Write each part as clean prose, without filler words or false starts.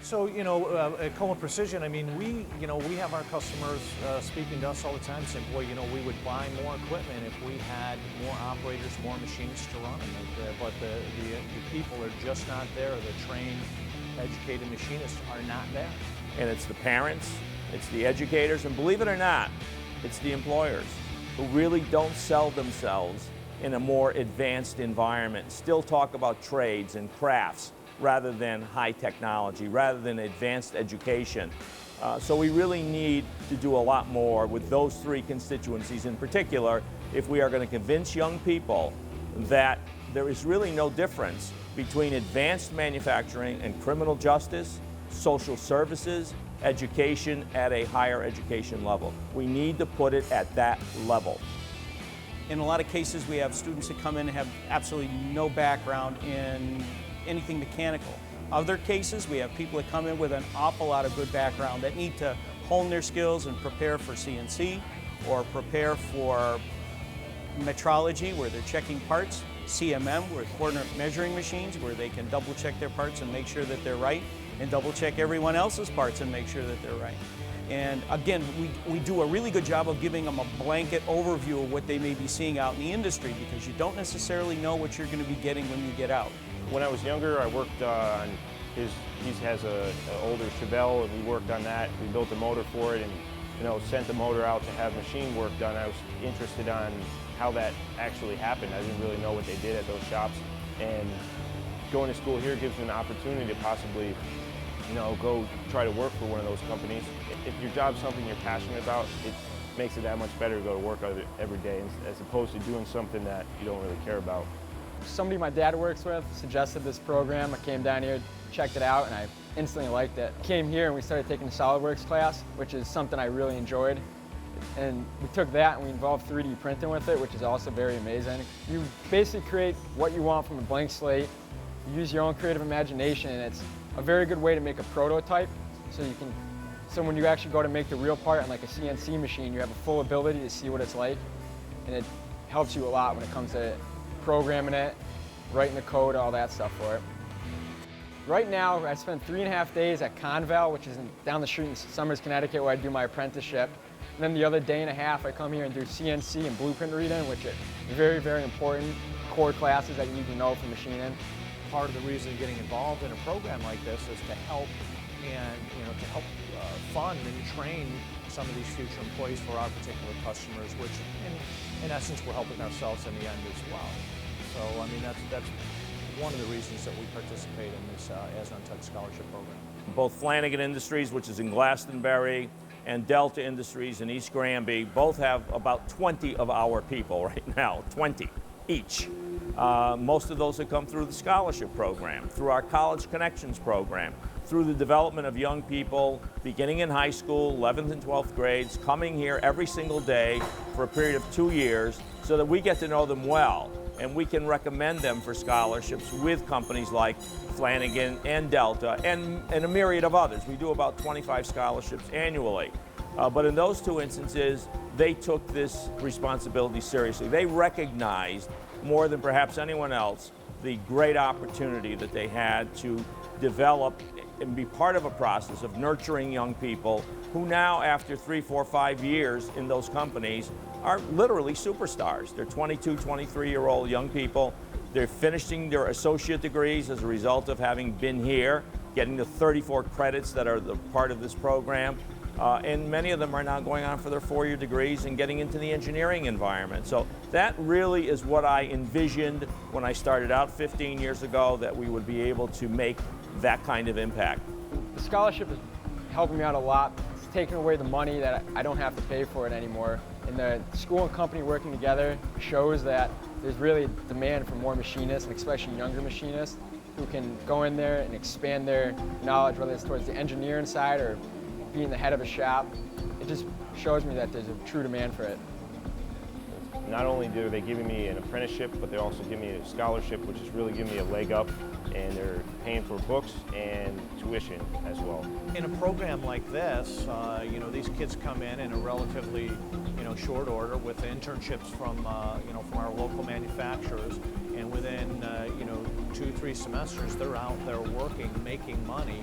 So, at Coleman Precision, I mean, we have our customers speaking to us all the time saying, boy, we would buy more equipment if we had more operators, more machines to run them. But the people are just not there. The trained, educated machinists are not there. And it's the parents, it's the educators, and believe it or not, it's the employers who really don't sell themselves in a more advanced environment, still talk about trades and crafts rather than high technology, rather than advanced education. So we really need to do a lot more with those three constituencies in particular if we are going to convince young people that there is really no difference between advanced manufacturing and criminal justice, social services, education at a higher education level. We need to put it at that level. In a lot of cases, we have students that come in and have absolutely no background in anything mechanical. Other cases, we have people that come in with an awful lot of good background that need to hone their skills and prepare for CNC or prepare for metrology, where they're checking parts, CMM, where coordinate measuring machines, where they can double check their parts and make sure that they're right, and double check everyone else's parts and make sure that they're right. And again, we do a really good job of giving them a blanket overview of what they may be seeing out in the industry, because you don't necessarily know what you're going to be getting when you get out. When I was younger, I worked on he has an older Chevelle, and we worked on that. We built a motor for it and sent the motor out to have machine work done. I was interested on how that actually happened. I didn't really know what they did at those shops. And going to school here gives you an opportunity to possibly go try to work for one of those companies. If your job's something you're passionate about, it makes it that much better to go to work every day as opposed to doing something that you don't really care about. Somebody my dad works with suggested this program. I came down here, checked it out, and I instantly liked it. Came here and we started taking the SolidWorks class, which is something I really enjoyed. And we took that and we involved 3D printing with it, which is also very amazing. You basically create what you want from a blank slate. You use your own creative imagination, and it's a very good way to make a prototype. So when you actually go to make the real part on like a CNC machine, you have a full ability to see what it's like, and it helps you a lot when it comes to programming it, writing the code, all that stuff for it. Right now, I spent 3.5 days at Conval, which is down the street in Somers, Connecticut, where I do my apprenticeship. And then the other day and a half, I come here and do CNC and blueprint reading, which are very, very important core classes that you need to know for machining. Part of the reason getting involved in a program like this is to help fund and train some of these future employees for our particular customers, which in essence we're helping ourselves in the end as well. So I mean that's one of the reasons that we participate in this Asner Tech Scholarship Program. Both Flanagan Industries, which is in Glastonbury, and Delta Industries in East Granby both have about 20 of our people right now, 20 each. Most of those have come through the scholarship program, through our College Connections program, through the development of young people beginning in high school, 11th and 12th grades, coming here every single day for a period of 2 years so that we get to know them well and we can recommend them for scholarships with companies like Flanagan and Delta and a myriad of others. We do about 25 scholarships annually. But in those two instances, they took this responsibility seriously. They recognized more than perhaps anyone else the great opportunity that they had to develop and be part of a process of nurturing young people who now, after 3, 4, 5 years in those companies, are literally superstars. They're 22, 23-year-old young people. They're finishing their associate degrees as a result of having been here, getting the 34 credits that are the part of this program. And many of them are now going on for their 4-year degrees and getting into the engineering environment. So that really is what I envisioned when I started out 15 years ago, that we would be able to make that kind of impact. The scholarship is helping me out a lot. It's taking away the money that I don't have to pay for it anymore. And the school and company working together shows that there's really demand for more machinists, and especially younger machinists, who can go in there and expand their knowledge, whether it's towards the engineering side or being the head of a shop. It just shows me that there's a true demand for it. not only are they giving me an apprenticeship, but they're also giving me a scholarship, which is really giving me a leg up, and they're paying for books and tuition as well. In a program like this, these kids come in a relatively, short order with internships from, from our local manufacturers, and within, 2-3 semesters, they're out there working, making money,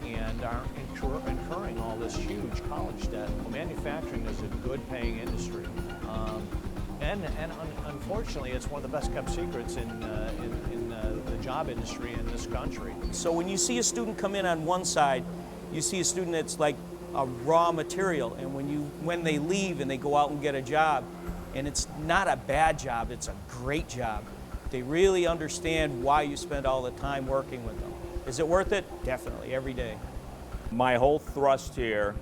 and aren't incurring all this huge college debt. Manufacturing is a good paying industry. Unfortunately, it's one of the best kept secrets in the job industry in this country. So when you see a student come in on one side, you see a student that's like a raw material, and when they leave and they go out and get a job, and it's not a bad job, it's a great job. They really understand why you spend all the time working with them. Is it worth it? Definitely, every day. My whole thrust here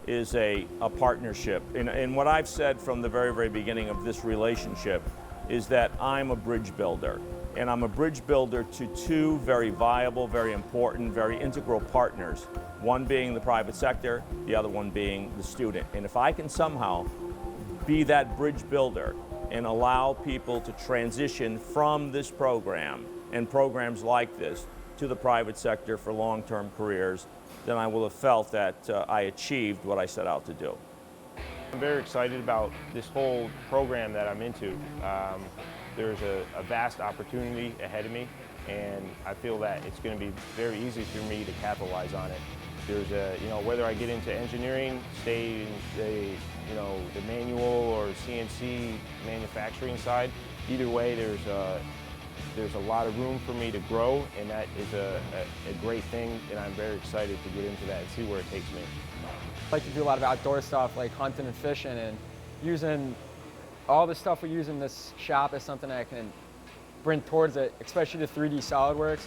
is a partnership. And what I've said from the very, very beginning of this relationship is that I'm a bridge builder. And I'm a bridge builder to two very viable, very important, very integral partners. One being the private sector, the other one being the student. And if I can somehow be that bridge builder and allow people to transition from this program and programs like this to the private sector for long-term careers, then I will have felt that I achieved what I set out to do. I'm very excited about this whole program that I'm into. There's a vast opportunity ahead of me, and I feel that it's going to be very easy for me to capitalize on it. There's whether I get into engineering, stay in the manual or CNC manufacturing side, either way there's a lot of room for me to grow, and that is a great thing, and I'm very excited to get into that and see where it takes me. I like to do a lot of outdoor stuff like hunting and fishing, and using all the stuff we use in this shop is something I can bring towards it, especially the 3D SolidWorks,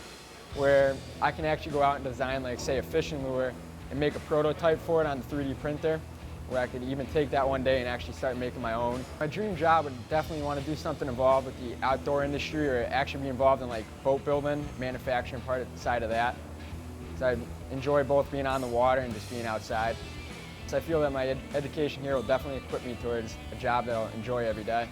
where I can actually go out and design, like, say, a fishing lure and make a prototype for it on the 3D printer, where I could even take that one day and actually start making my own. My dream job would definitely want to do something involved with the outdoor industry, or actually be involved in like boat building, manufacturing part of the side of that. So I enjoy both being on the water and just being outside. So I feel that my education here will definitely equip me towards a job that I'll enjoy every day.